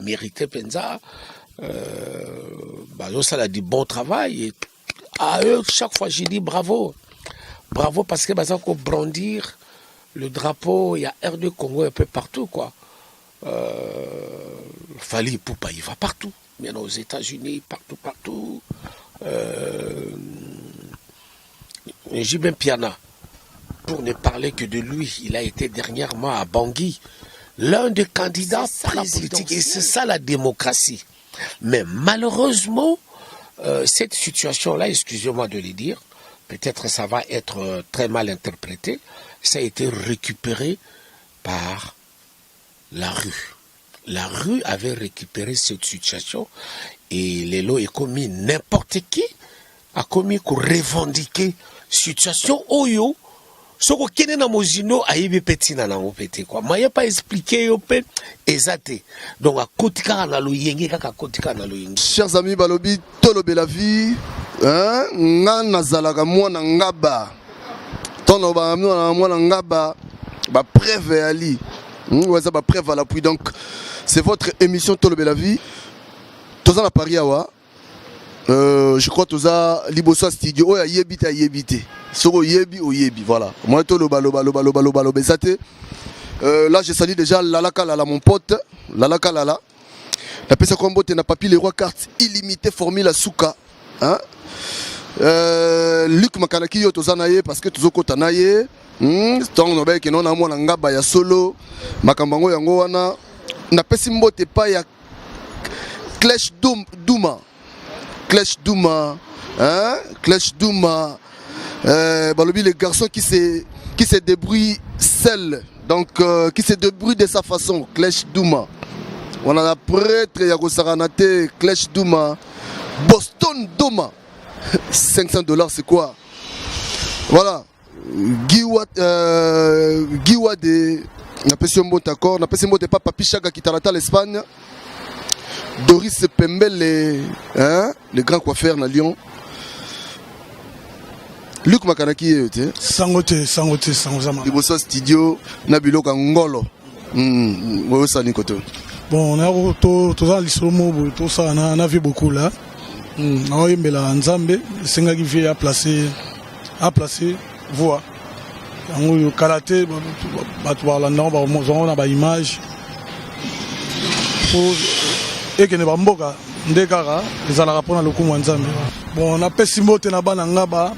mérité Penza. Ça a dit bon travail. Et à eux, chaque fois, j'ai dit bravo. Bravo parce que ça faut brandir le drapeau. Il y a R2 Congo un peu partout, quoi. Fali Poupa, il va partout. Maintenant aux États-Unis, partout. Jibin Piana, pour ne parler que de lui, il a été dernièrement à Bangui, l'un des candidats pour la politique. Et c'est ça la démocratie. Mais malheureusement, cette situation-là, excusez-moi de le dire, peut-être ça va être très mal interprété, ça a été récupéré par la rue. La rue avait récupéré cette situation et les lois ont commis n'importe qui a commis pour revendiquer situation oyo soko kene na mozino ayibi petina na mopete quoi maya pas expliquer yo pe ezate donc a kotika na loyenge kaka kotika na loyenge. Chers amis balobi tolobe la vie nga nazalaka mwana ngaba tono ba mwana ngaba ba preuve ali ça ba preuve à l'appui. Donc c'est votre émission tolobe la vie toza na Paris awa. Je crois que toza liboso studio oya yebite soko yebi o yebi voilà moi to loba zate. Là je salue déjà Lalaka Lala mon pote Lalaka Lala la pesa combo te na papier les rois carte illimité formule souka hein. Luc Makanaki yo toza naye parce que tozokota naye tant no ba ke non na mwana ngaba ya solo makambango yango wana na pesi mbote pa ya Clash Douma hein? Clash Douma balobi les garçons qui se débrouillent seuls donc qui se débrouillent de sa façon. Clash Douma on a la prêtre ya Saranate Clash Douma Boston Douma $500 c'est quoi voilà Giwa de na pesi mbote d'accord na pesi mbote pas Papi Chaga qui tarata l'Espagne Doris Pembele, hein, le grand coiffeur na Lyon. Luc Makanaki, Sangote. Liboso studio, Nabilo Kangolo. Bon, on a tout ça, l'islomo, tout ça, on a vu beaucoup là. On a eu la Nzambe, Senga qui vient à placer, voix. On a karaté, on a une image. Et que ne va mboka ndekara les ala rapona lokumu nzambe bon on appelle simbote na bana ngaba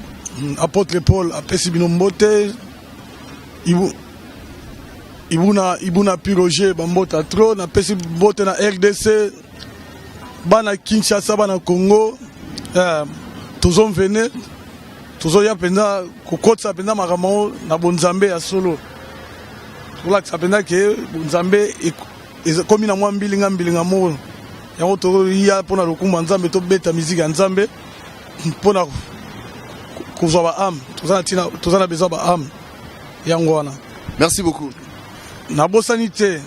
apôtre Paul appelle sibino mbote ibuna piroger bambota trop na pesi mbote na RDC bana Kinshasa bana Congo tozom venir tozo ya penda kokotsa penda makamao na bonzambe ya solo pour la que ça penda que bonzambe comme na mbilinga mo yango to ya pona lokumba nzambe to beta musique ya nzambe pona kozwa ba âme tozana besoin ba âme yango wana. Merci beaucoup. Na bosanité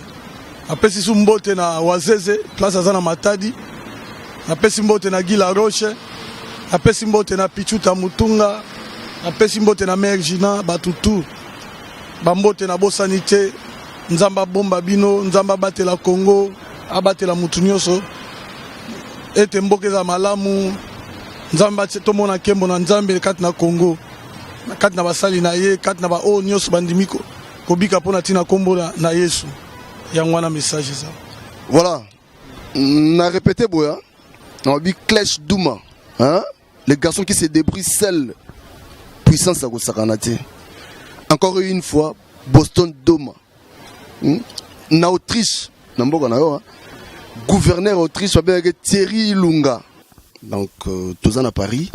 apesi su mbote na Wazeze place azana Matadi apesi mbote na Gila Roche apesi mbote na Pichuta Mutunga apesi mbote na Mergina Batutu bambote na bosanité nzamba bomba bino nzamba batela Congo abatela mutu nyonso ete mboke za malamu nzamba tomona kembo na nzambe kati na Congo kati na basali na ye kati na ba o nyonso bandimiko kobika pona tina kombo na Yesu yango wana message ça voilà na répété boya on dit Clash Douma hein les garçons qui se débrouillent seuls puissance à Saranate encore une fois Boston Douma na Autriche namboka na yo gouverneur Autriche Thierry Lunga donc tous à Paris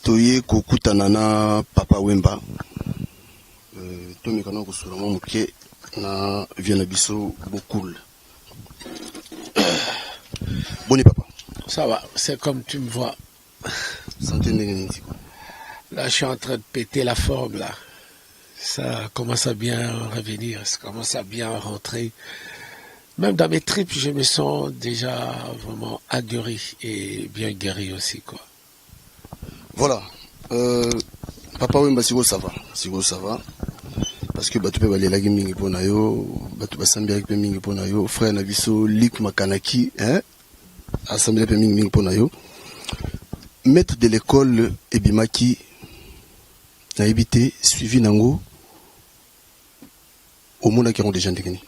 toye kokutana na Papa Wemba tomeka na kusura moke na viena biso beaucoup. Bonne papa. Ça va, c'est comme tu me vois. Là, je suis en train de péter la forme là. Ça commence à bien revenir, ça commence à bien rentrer. Même dans mes tripes, je me sens déjà vraiment aguerri et bien guéri aussi, quoi. Voilà. Papa Wemba, si vous ça va. parce que bato pe balelaki mingi mpo na yo, bato basambelaki pe mingi mpo na yo, frère na biso Luc Makanaki, hein, asambelaki pe mingi mpo na yo. Maître de l'école ebimaki na ebité suivi nango au monde qui ont déjà ndekeni.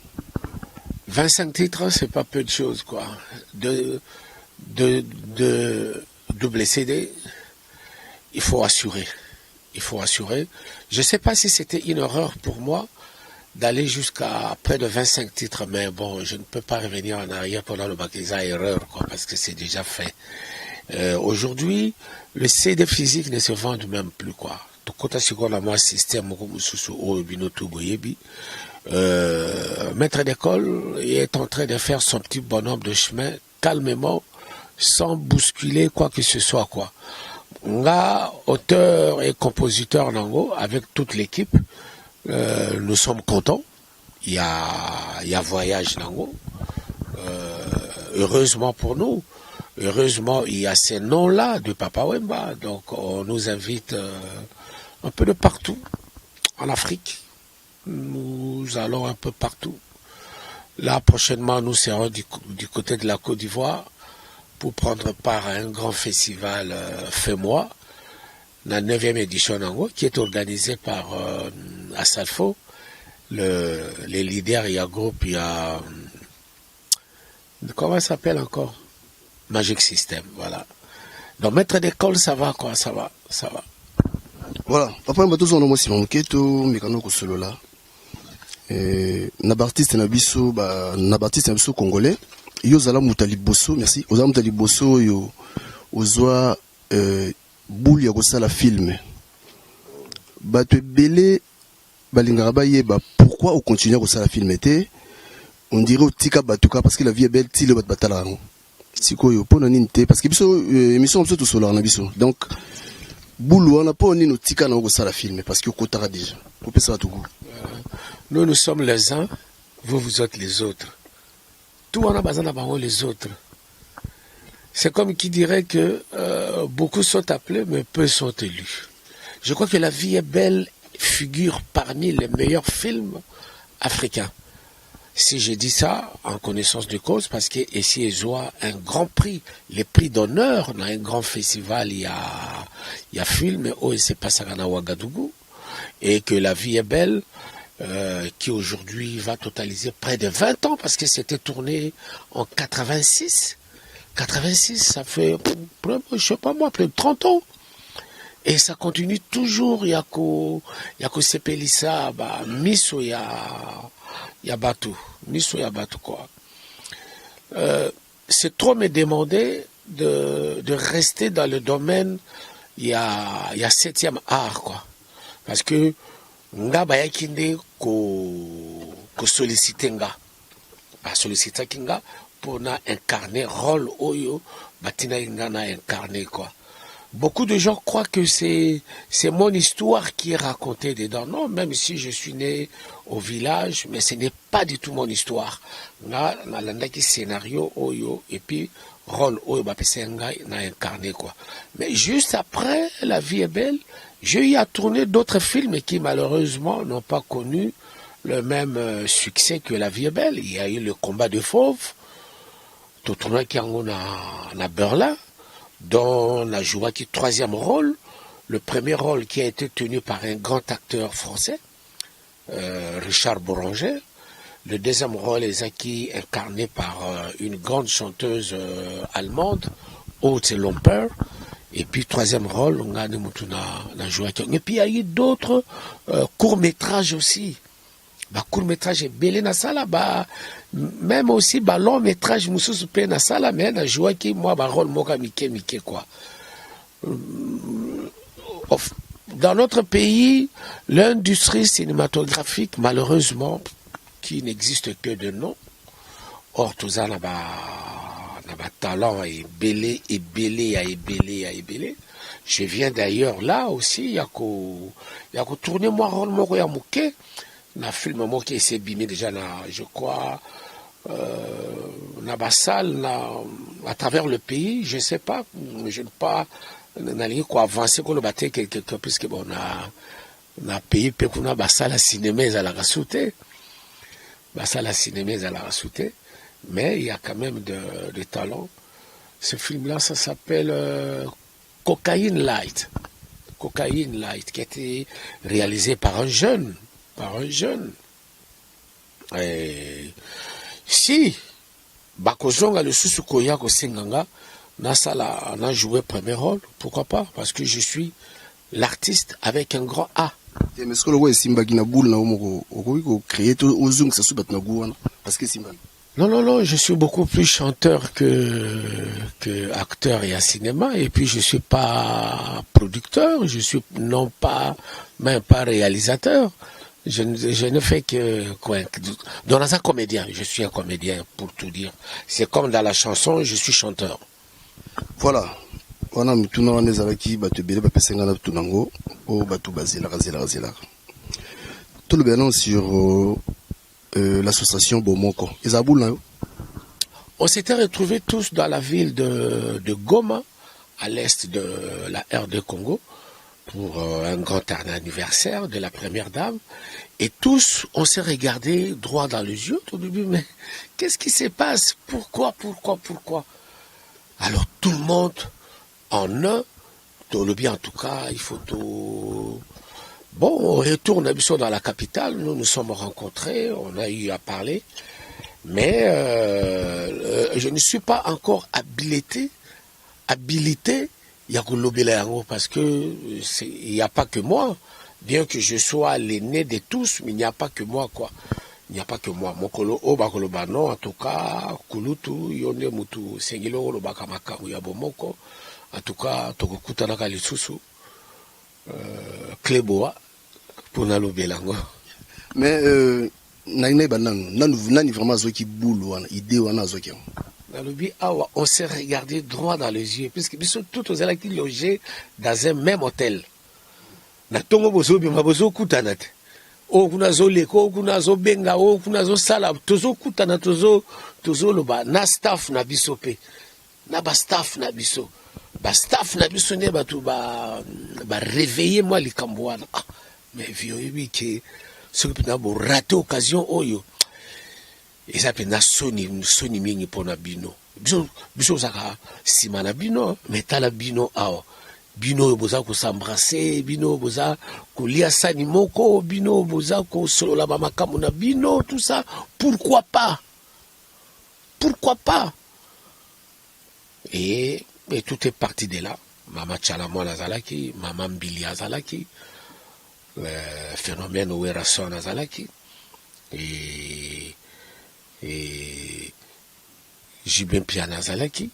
25 titres, c'est pas peu de choses, quoi. De double CD, il faut assurer. Il faut assurer. Je ne sais pas si c'était une erreur pour moi d'aller jusqu'à près de 25 titres, mais bon, je ne peux pas revenir en arrière pendant le bac des erreurs, quoi, parce que c'est déjà fait. Aujourd'hui, le CD physique ne se vend même plus, quoi. Maître d'école est en train de faire son petit bonhomme de chemin calmement, sans bousculer quoi que ce soit, quoi. Nga, auteur et compositeur Nango, avec toute l'équipe, nous sommes contents. Il y a voyage Nango. Heureusement pour nous. Heureusement, il y a ces noms-là de Papa Wemba. Donc, on nous invite un peu de partout en Afrique. Nous allons un peu partout. Là, prochainement, nous serons du côté de la Côte d'Ivoire pour prendre part à un grand festival FEMOI, la 9e édition Nango, qui est organisé par Asalfo, les leaders, il y a groupe, il y a... Comment ça s'appelle encore? Magic System, voilà. Donc, maître d'école, ça va, quoi, ça va. Voilà. Après, on a aussi mon keto, mécano solo là. Nabartiste nabiso congolais. Yo zala mutali bosso, merci. Ozala mutali bosso yo ozwa boule ya kosala film. Bato belé balingara ba yeba pourquoi on continue à kosala film était on dirait otika batuka parce que la vie est belle ti le bat batala. Sikoyo pona ninte parce que biso émission biso tout solo na biso. Donc boulou on a pas ni notika na kosala film parce que kotara déjà. Ko pesa tout goût. Nous sommes les uns, vous êtes les autres. Tout on a besoin d'avoir les autres. C'est comme qui dirait que beaucoup sont appelés, mais peu sont élus. Je crois que La vie est belle figure parmi les meilleurs films africains. Si je dis ça en connaissance de cause, parce que ici ils ont un grand prix, les prix d'honneur dans un grand festival, il y a film, oh, c'est pas ça à Ouagadougou, et que La vie est belle. Qui aujourd'hui va totaliser près de 20 ans parce que c'était tourné en 86. 86, ça fait, je sais pas moi, plus de 30 ans. Et ça continue toujours. Il y a que Sepelissa, Miso, il y a Batou. Miso, il y a Batou, quoi. C'est trop me demander de rester dans le domaine, il y a 7e art, quoi. Parce que nga bayaki nde ko solliciter nga ba solliciter kinga pour na incarner rôle oyo batina nga na incarner, quoi. Beaucoup de gens croient que c'est mon histoire qui est racontée dedans. Non, même si je suis né au village, mais ce n'est pas du tout mon histoire. Nga na landaki scénario oyo et puis rôle oyo ba pesa nga na incarner, quoi. Mais juste après La vie est belle, j'ai eu à tourner d'autres films qui malheureusement n'ont pas connu le même succès que La vie est belle. Il y a eu Le combat de fauves, tout tourné qui en a Berlin, dont la joie qui 3e rôle, le premier rôle qui a été tenu par un grand acteur français, Richard Bouranger. Le 2e rôle est acquis incarné par une grande chanteuse allemande, Haute Lomper. Et puis 3e rôle, on a na joie. Et puis il y a eu d'autres courts-métrages aussi. Court-métrage est belé na sala, même aussi long-métrage mususu pe na sala, mais na joie qui moi rôle moka mike quoi. Dans notre pays, l'industrie cinématographique, malheureusement, qui n'existe que de nom, or tout ça talent est belé. Je viens d'ailleurs là aussi, il y a qu'au tourner moi rôle moko ya mouké, na film moi qui s'est bimé déjà là, je crois, na bassal à travers le pays, je sais pas, je ne pas n'aller quoi avancer qu'on le battait quelque puisque bon na pays pe kuna basala cinéma ezalaka sauté. Basala cinéma ezalaka sauté. Mais il y a quand même de talent. Ce film-là, ça s'appelle Cocaine Light. Cocaine Light, qui a été réalisé par un jeune. Et si Bakozonga le Susukoya Kosenganga, Nasala a joué premier rôle, pourquoi pas? Parce que je suis l'artiste avec un grand A. Mais est-ce que le roi Simba qui n'a boule na créé tout aux zung ça subat na gouana parce que Simba. Non, je suis beaucoup plus chanteur que acteur et à cinéma, et puis je suis pas producteur, je suis même pas réalisateur. Je ne fais que quoi, dans un comédien, je suis un comédien pour tout dire. C'est comme dans la chanson, je suis chanteur. Voilà. Voilà, nous tournons en ezalaki batu bele ba pesenga na tunango o batu bazela. Tout le bien sur l'association Bomoko. On s'était retrouvés tous dans la ville de Goma, à l'est de la RD Congo, pour un grand anniversaire de la première dame. Et tous, on s'est regardé droit dans les yeux au début, mais qu'est-ce qui se passe? Pourquoi? Alors tout le monde, en un, le bien en tout cas, il faut tout... Bon, on retourne dans la capitale, nous nous sommes rencontrés, on a eu à parler, mais je ne suis pas encore habilité, parce que il n'y a pas que moi, bien que je sois l'aîné de tous, mais il n'y a pas que moi, quoi. Il n'y a pas que moi. Mokolo Obakoloba, non, en tout cas, Kulutu, Yone Mutu, Sengilo, Lobakamaka, Uyabomoko, en tout cas, Tokukutanaka Lissusu, Kleboa, pour Nalobelango. Mais, nani vraiment zoki boule wana idée wana zoki. On s'est regardé droit dans les yeux, puisque nous sommes tous aux qui logés dans un même hôtel. Na tongo bozo bima bozo kutanate. O kuna zo leko, kuna zo benga, o kuna zo sala, tozo kutana tozo loba na staff na bisope. Na ba staff na biso. Ba staff na biso ne batu ba réveiller moi likambo wana. Ah, mais vieux que ce qui n'a pas raté occasion oyo. Et ça peut na soni mingi pona bino. Biso saka simana bino, metala bino awa. Bino boza ko s'embrasser, bino boza ko lia sani moko, bino boza ko solola ba makambo na bino, tout ça. Pourquoi pas? Et tout est parti de là. Mama Tchalamo Nazalaki, Mama Mbili Azalaki, phénomène Ouerason Azalaki, et Jibin Piana Azalaki,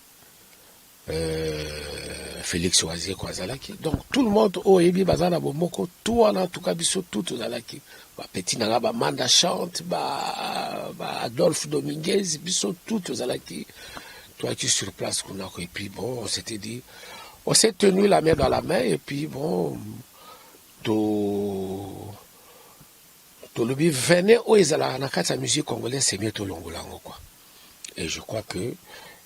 Félix Oazier Azalaki. Donc tout le monde, Ebi Bazana Bomoko, tout en tout cas, tout Azalaki. Petit Nagaba Manda chante, Adolphe Dominguez, biso tout Azalaki. Toi qui es sur place, et puis bon, on s'était dit, on s'est tenu la main dans la main, et puis bon, Tolobi venait au Ezala, la musique congolaise, c'est mieux Tolongolango, quoi. Et je crois que,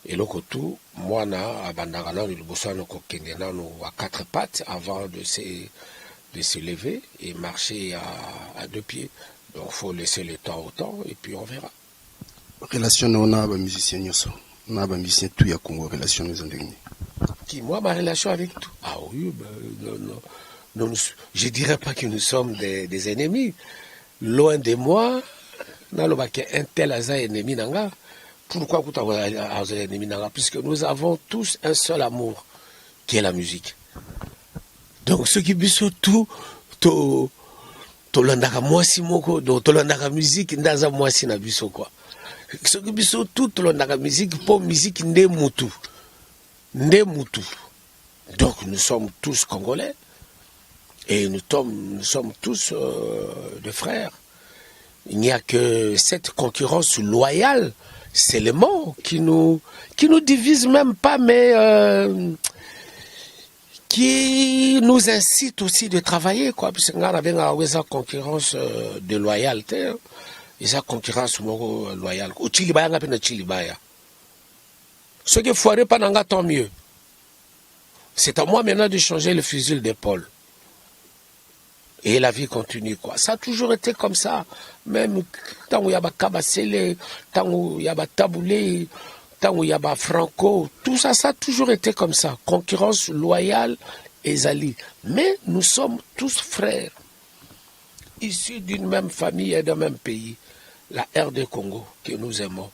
et le tout, moi, à Bandagana, le Bossano Kokendena, à quatre pattes avant de se lever et marcher à deux pieds. Donc, il faut laisser le temps au temps, et puis on verra. Relation, on a un musicien, on a un musicien, tout y a Congo, relation, nous en Qui, moi, ma relation avec tout? Ah oui, non, je ne dirais pas que nous sommes des ennemis. Loin de moi, un tel aza ennemi nanga. Pourquoi ennemi nanga? Puisque nous avons tous un seul amour, qui est la musique. Donc, ceux qui bisou tout, tolandaka mwasi moko, tolandaka musique, ndaza mwasi na biso quoi. Ceux qui bisou tout, tolandaka musique, pour musique nde mutu. Donc, nous sommes tous Congolais. Et nous sommes tous des frères. Il n'y a que cette concurrence loyale, c'est le mot qui nous divise même pas, mais qui nous incite aussi de travailler, quoi. Parce qu'on avait une concurrence de loyauté, et sa concurrence loyale. Au Chilibaya, on appelle Chilibaya. Ce qui foirait pas n'anga, tant mieux. C'est à moi maintenant de changer le fusil d'épaule. Et la vie continue, quoi. Ça a toujours été comme ça. Même tant où il y a Kabasele, tant où il y a Taboulé, tant où il y a Franco, tout ça, ça a toujours été comme ça. Concurrence loyale et zali. Mais nous sommes tous frères, issus d'une même famille et d'un même pays. La RD Congo, que nous aimons.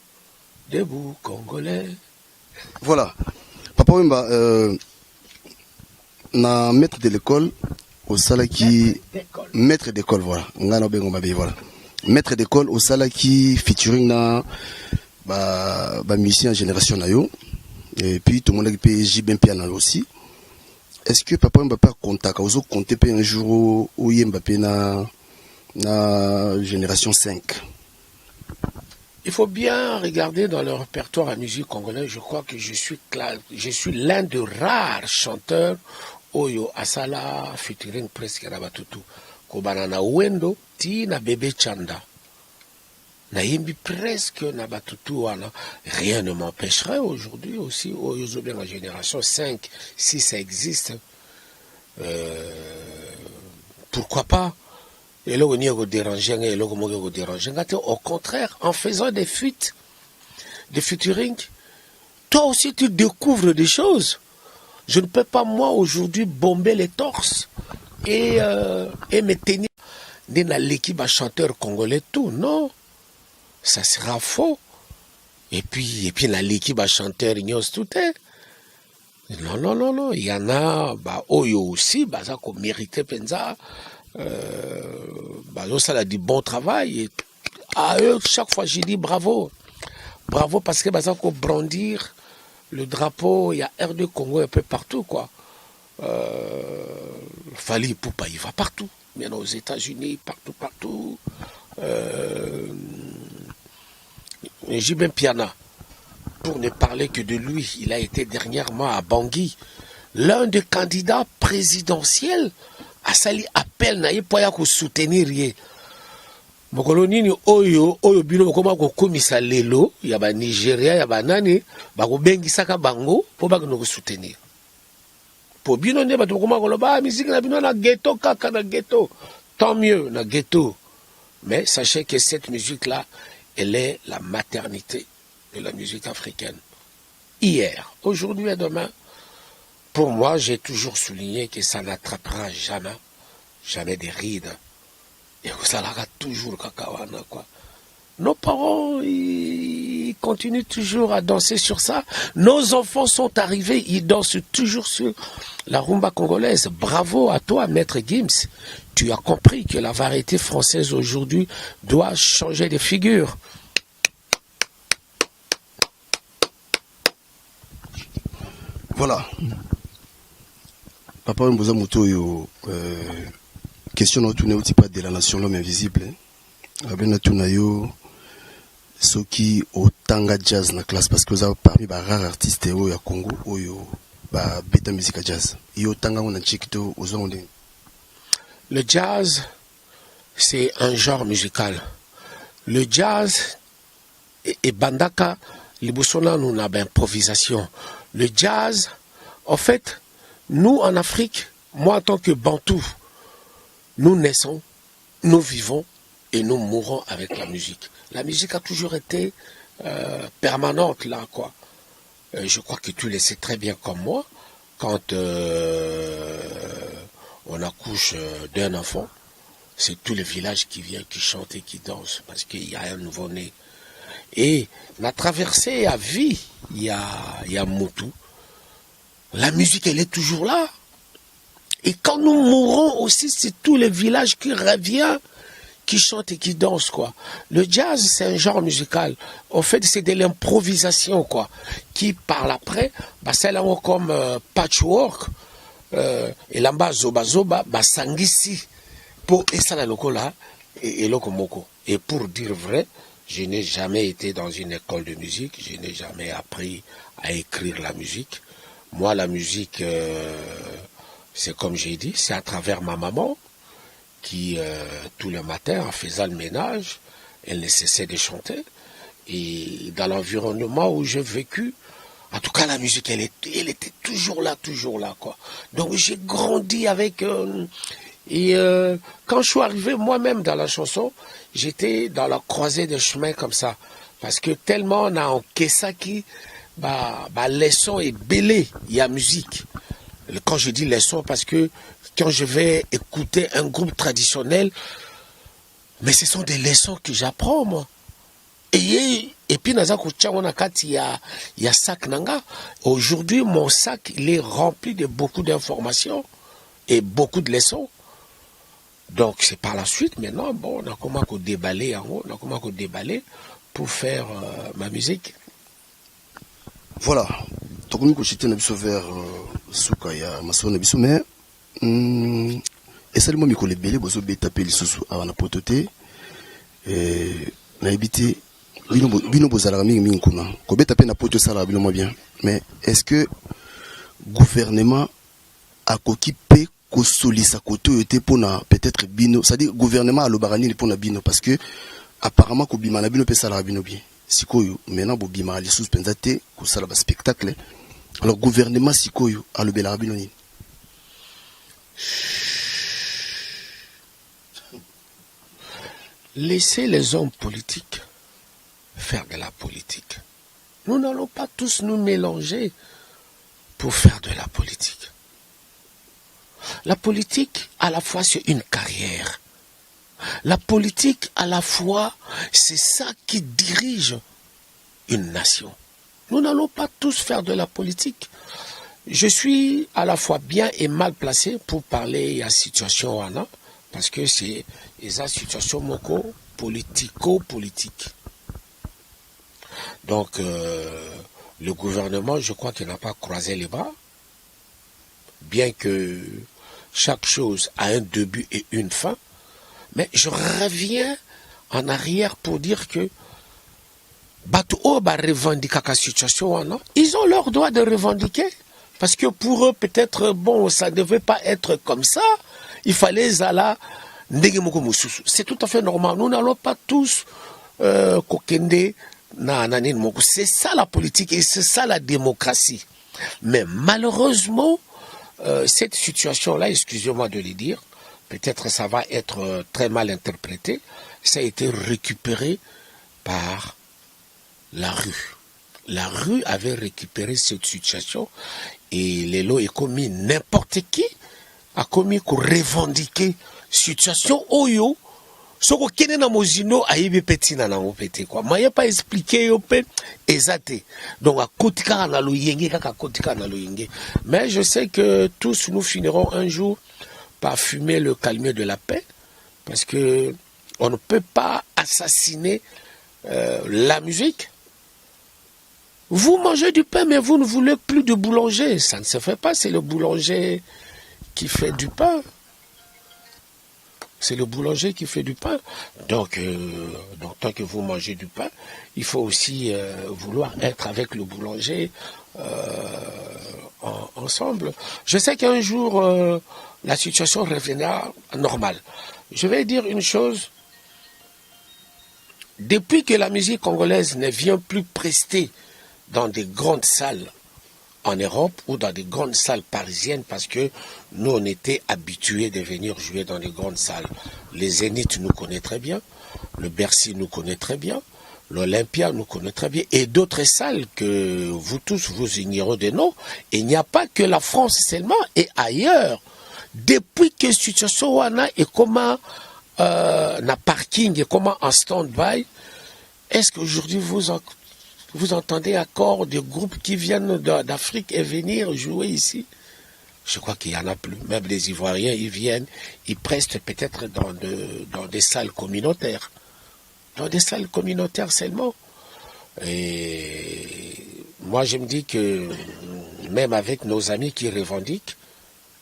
Debout, Congolais. Voilà. Papa Wemba, na maître de l'école, au Salaki, maître d'école, voilà. Voilà. Maître d'école, au Salaki, featuring na musicien génération Nayo. Et puis tout le monde peut JB Piana aussi. Est-ce que Papa Wemba peut compter, vous comptez un jour où Yemba na génération 5? Il faut bien regarder dans le répertoire à musique congolaise. Je crois que je suis l'un des rares chanteurs Oyo Asala featuring presque Rabatutu. Kobanana Wendo ti na bébé Chanda. Na yimbi presque na Batutu wana. Rien ne m'empêcherait aujourd'hui aussi. Oyo Zobien la génération 5, si ça existe. Pourquoi pas? Et là, on y est dérangé, et là, on est dérangé. Au contraire, en faisant des fuites, des featuring, toi aussi, tu découvres des choses. Je ne peux pas, moi, aujourd'hui, bomber les torses et me tenir dans l'équipe à chanteur congolais, tout. Non, ça sera faux. Et puis dans l'équipe à chanteur ignos tout est. Non. Il y en a, Oyo aussi, ça qu'on méritait, pensa. Ça a dit bon travail et à eux chaque fois j'ai dit bravo parce que ça qu'on brandir le drapeau, il y a RD Congo un peu partout quoi. Fali Poupa il va partout, bien aux États-Unis partout. JB Piana, pour ne parler que de lui, il a été dernièrement à Bangui, l'un des candidats présidentiels. Asali appel na ye po ya ko soutenir ye mokolo nini oyo bino bokoma ko komisa lelo ya ba Nigeria ya banani ba ko bengisaka bango po ba ko soutenir po bino nde bato bokoma ko loba musique na bino na ghetto kaka na ghetto, tant mieux na ghetto, mais sachez que cette musique là elle est la maternité de la musique africaine. Hier, aujourd'hui et demain. Pour moi, j'ai toujours souligné que ça n'attrapera jamais des rides. Et que ça l'aura toujours kakawana, quoi. Nos parents, ils continuent toujours à danser sur ça. Nos enfants sont arrivés, ils dansent toujours sur la rumba congolaise. Bravo à toi, Maître Gims. Tu as compris que la variété française aujourd'hui doit changer de figure. Voilà. Papa Mboza Moto, question de tourner au pas de la nation l'homme invisible. Avec Natunayo, ceux qui au tanga jazz na classe parce que vous avez parmi les rares artistes au Congo, au bêta musique jazz. Et au tanga on a chikito aux ondes. Le jazz, c'est un genre musical. Le jazz et bandaka, les boussons nous on a improvisation. Le jazz, en fait. Nous, en Afrique, moi, en tant que Bantou, nous naissons, nous vivons et nous mourons avec la musique. La musique a toujours été permanente, là, quoi. Je crois que tu le sais très bien comme moi. Quand on accouche d'un enfant, c'est tout le village qui vient, qui chante et qui danse, parce qu'il y a un nouveau-né. Et la traversée à vie, il y a Moutou. La musique, elle est toujours là. Et quand nous mourrons aussi, c'est tout le village qui revient, qui chante et qui danse, quoi. Le jazz, c'est un genre musical. En fait, c'est de l'improvisation, quoi. Qui, par après, c'est là comme patchwork, et là-bas, zoba, sangisi, pour, et ça, la loco là, et lokomoko. Et pour dire vrai, je n'ai jamais été dans une école de musique, je n'ai jamais appris à écrire la musique. Moi, la musique, c'est comme j'ai dit, c'est à travers ma maman qui, tous les matins, en faisant le ménage, elle ne cessait de chanter. Et dans l'environnement où j'ai vécu, en tout cas, la musique, elle était toujours là, quoi. Donc, j'ai grandi avec Et quand je suis arrivé moi-même dans la chanson, j'étais dans la croisée des chemins comme ça. Parce que tellement on a encaissé ça qui, les sons est belé, il y a musique. Quand je dis les sons, parce que quand je vais écouter un groupe traditionnel, mais ce sont des leçons que j'apprends, moi. Et puis, il y a sac nanga. Aujourd'hui, mon sac, il est rempli de beaucoup d'informations et beaucoup de leçons. Donc, c'est par la suite, maintenant, bon, on a comment déballer en haut, on a comment déballer pour faire ma musique. Voilà. Donc, nous, j'étais vers Soukaya, Masson, mais, et seulement, je suis belé, je suis tapé les sous à la pototé, et, n'a habité, bino bozala mingi kuna ko beta pe na poto sala bilo bien, mais est-ce que gouvernement a koki pe ko solisa koto yote pona peut-être bino, c'est-à-dire gouvernement a lo barani pona bino parce que apparemment ko bima na bino pe sala bino bien sikoyo maintenant bo bima les sous pensate ko sala ba spectacle, alors gouvernement sikoyo a lo bela bino ni. Laissez les hommes politiques faire de la politique. Nous n'allons pas tous nous mélanger pour faire de la politique. La politique, à la fois, c'est une carrière. La politique, à la fois, c'est ça qui dirige une nation. Nous n'allons pas tous faire de la politique. Je suis à la fois bien et mal placé pour parler de la situation, parce que c'est une situation politico-politique. Donc, le gouvernement, je crois qu'il n'a pas croisé les bras, bien que chaque chose a un début et une fin. Mais je reviens en arrière pour dire que ils ont leur droit de revendiquer. Parce que pour eux, peut-être, bon, ça ne devait pas être comme ça. Il fallait Zala. C'est tout à fait normal. Nous n'allons pas tous kokende. C'est ça la politique et c'est ça la démocratie. Mais malheureusement, cette situation-là, excusez-moi de le dire, peut-être ça va être très mal interprété, ça a été récupéré par la rue. La rue avait récupéré cette situation et les lois ont commis n'importe qui a commis pour revendiquer situation oyo. Ce que na mozino ayibi petina na opete quoi. Maya pas expliquer yo pe ezate. Donc à kotika na loyenge kaka kotika na loyenge. Mais je sais que tous nous finirons un jour par fumer le calmier de la paix parce que on ne peut pas assassiner la musique. Vous mangez du pain mais vous ne voulez plus de boulanger, ça ne se fait pas, c'est le boulanger qui fait du pain. C'est le boulanger qui fait du pain. Donc, tant que vous mangez du pain, il faut aussi vouloir être avec le boulanger ensemble. Je sais qu'un jour, la situation reviendra normale. Je vais dire une chose. Depuis que la musique congolaise ne vient plus prester dans des grandes salles en Europe ou dans des grandes salles parisiennes parce que nous on était habitués de venir jouer dans des grandes salles. Les Zénith nous connaissent très bien, le Bercy nous connaît très bien, l'Olympia nous connaît très bien et d'autres salles que vous tous vous ignorez des noms. Et il n'y a pas que la France seulement et ailleurs. Depuis que situation wana et comment na parking et comment en stand-by, est-ce qu'aujourd'hui vous entendez encore des groupes qui viennent d'Afrique et venir jouer ici? Je crois qu'il n'y en a plus. Même les Ivoiriens, ils viennent, ils prestent peut-être dans des salles communautaires. Dans des salles communautaires seulement. Et moi, je me dis que même avec nos amis qui revendiquent,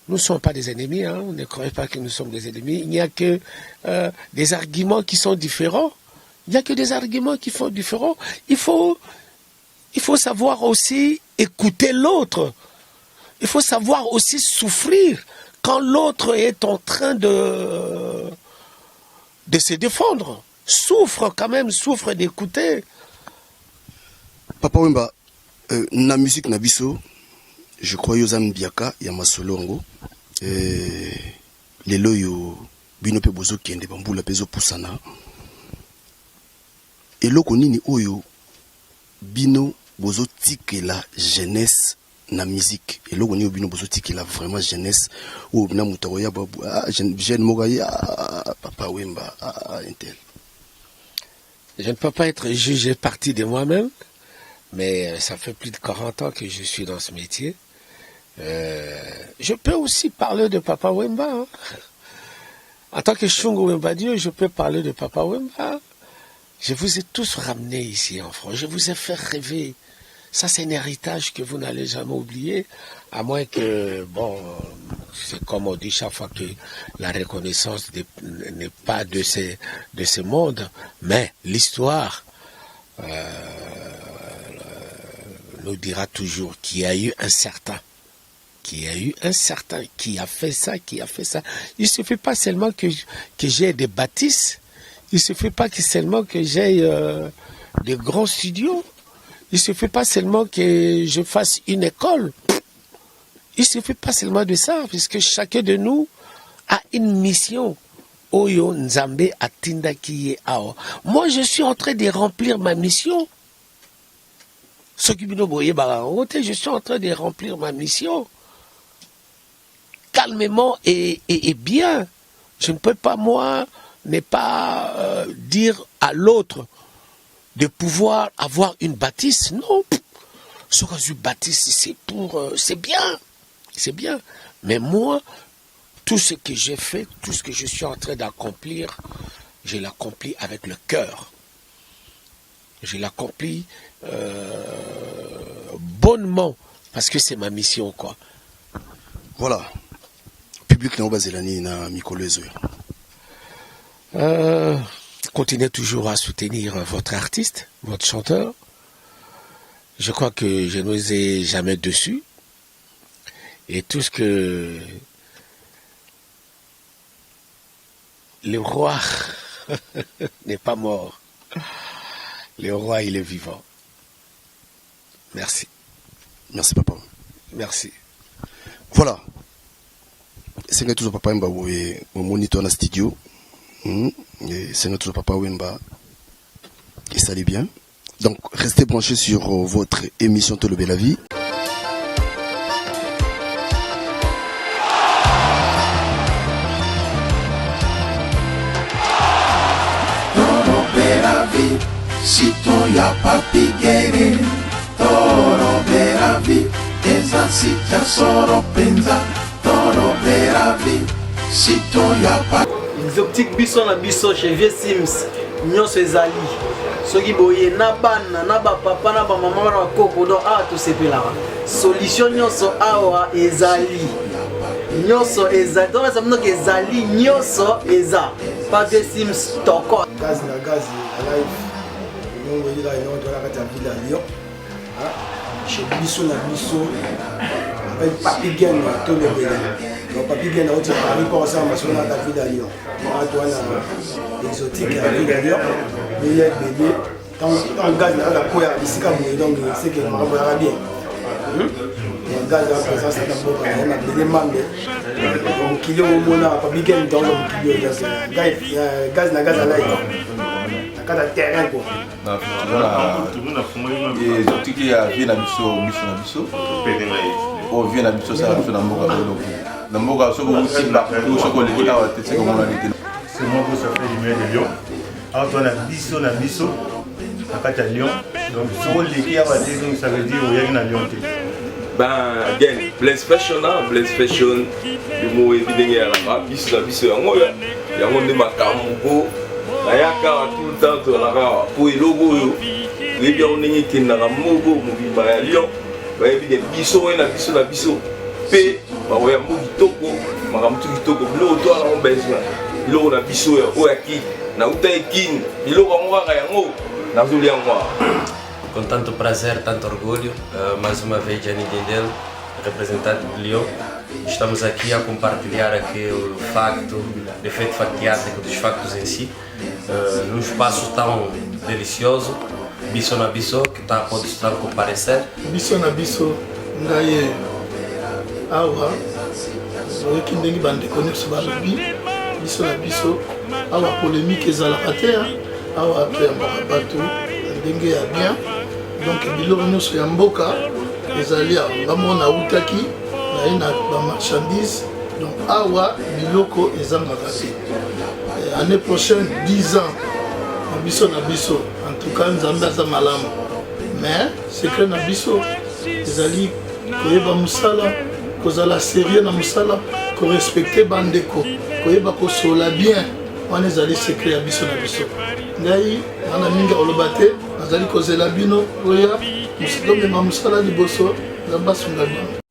nous ne sommes pas des ennemis. Hein, on ne croit pas que nous sommes des ennemis. Il n'y a que des arguments qui sont différents. Il n'y a que des arguments qui sont différents. Il faut savoir aussi écouter l'autre. Il faut savoir aussi souffrir quand l'autre est en train de se défendre. Souffre quand même, souffre d'écouter. Papa Wemba, na musique na biso, je crois Yozam Biaka, Yamasolongo. lelo yo bino pe bozo kende bambula pezo pusana eloko nini oyo bino bozo tikela jeunesse na musique eloko nini bino bozo tikela vraiment jeunesse ou bina mutako ya babu jeune mogaya Papa Wemba intel. Je ne peux pas être jugé parti de moi-même, mais ça fait plus de 40 ans que je suis dans ce métier. Je peux aussi parler de Papa Wemba. Hein. En tant que Shungu Wemba Dieu, je peux parler de Papa Wemba. Je vous ai tous ramenés ici en France. Je vous ai fait rêver. Ça, c'est un héritage que vous n'allez jamais oublier, à moins que, bon, c'est comme on dit chaque fois que la reconnaissance n'est pas de ce monde, mais l'histoire nous dira toujours qu'il y a eu un certain, qui a fait ça, qui a fait ça. Il ne suffit pas seulement que j'ai des bâtisses, il ne suffit pas seulement que j'ai des grands studios. Il ne suffit pas seulement que je fasse une école. Il ne suffit pas seulement de ça, puisque chacun de nous a une mission. Oyo Nzambe atinda kiye ao. Moi, je suis en train de remplir ma mission. Je suis en train de remplir ma mission. Calmement et bien. Je ne peux pas, moi, ne pas dire à l'autre de pouvoir avoir une bâtisse. Non. Ce que je bâtisse, c'est bien. C'est bien. Mais moi, tout ce que j'ai fait, tout ce que je suis en train d'accomplir, je l'accomplis avec le cœur. Je l'accomplis bonnement, parce que c'est ma mission, quoi. Voilà. Public na Obazelani na Mikolezo. Continuez toujours à soutenir votre artiste, votre chanteur. Je crois que je ne vous ai jamais déçu. Et tout ce que le roi n'est pas mort. Le roi, il est vivant. Merci. Merci, papa. Merci. Voilà. C'est que toujours papa Wemba au moniteur dans studio. C'est notre Papa Wemba. Et ça allait bien. Donc, restez branchés sur votre émission Tolobe la vie. Tolobe la vie, si ton ya papi guéré. Tolobe la vie, eza si ta soro penza. Tolobe la vie, si ton ya papi. Les optiques biso na biso chez Vieux Sims nyonso ezali soki boye na bana na ba papa na ba mama na koko do a to sepelaka solution nyonso awa ezali nyonso ezali donc ça veut dire que ezali nyonso eza pas Vieux Sims toko gaz na gaz live nongo ila ino to la kata villa Lyon chez biso na biso avec papi gang to le bela donc papi gang au Paris pour ça ma sona la villa Lyon toi na exotique à villa Lyon mais il y a bébé tant gaz na la koya isika mo donc c'est que ma va bien gaz la présence na boka na bébé mambe donc kilo mona papi gang dans le kilo gaz na gaz à live kada terrain quoi. Voilà. Et tout qui a vu la mission. On vient la mission ça sur la mboka na mboka so ko simba tout so ko le ila wa tese ko mona lité. C'est moi qui ça fait lumière de Lyon. Alors on a na biso à Kata Lyon. Donc so le qui a wa tese donc ça veut dire il y a une Lyon. Ben again Blaze Fashion du mot évidemment à la biso yango de makambo ayaka tout le temps to la pour logo les bien on est qui na mogo mobimba ya Lyon ba évidemment biso na biso pe ba oya mugitoko makamtu kitoko lo to ala on besoin lo na biso ya oyaki na utaikini lo ngwa yango na zuli yango. Com tanto prazer, tanto orgulho, mais uma vez Gianni Dindel, representante de Lyon. Estamos aqui a compartilhar aqui o facto, o efeito factiático dos factos em si, num espaço tão delicioso, Biso na Biso, que está a poder comparecer. Biso na Biso, ngai awa, oyoki ndenge bandeko nyonso balobi biso na biso awa polémique ezalaka te awa toyambaka bato ndenge ya bien donc biloko nyonso ya mboka ezali awa ngamona nautaki naye na bamarchandise donc awa biloko ezangaka te année prochaine 10 ans na biso en tout cas nzambe aza malamu mais secret na biso ezali koyeba mosala kozala sérieux na mosala korespecte bandeko koyeba kosola bien wana ezali secret ya biso na biso ngai wana mingi oloba te nazali kozela bino oya mosatomema mosala liboso nzambe asunga bino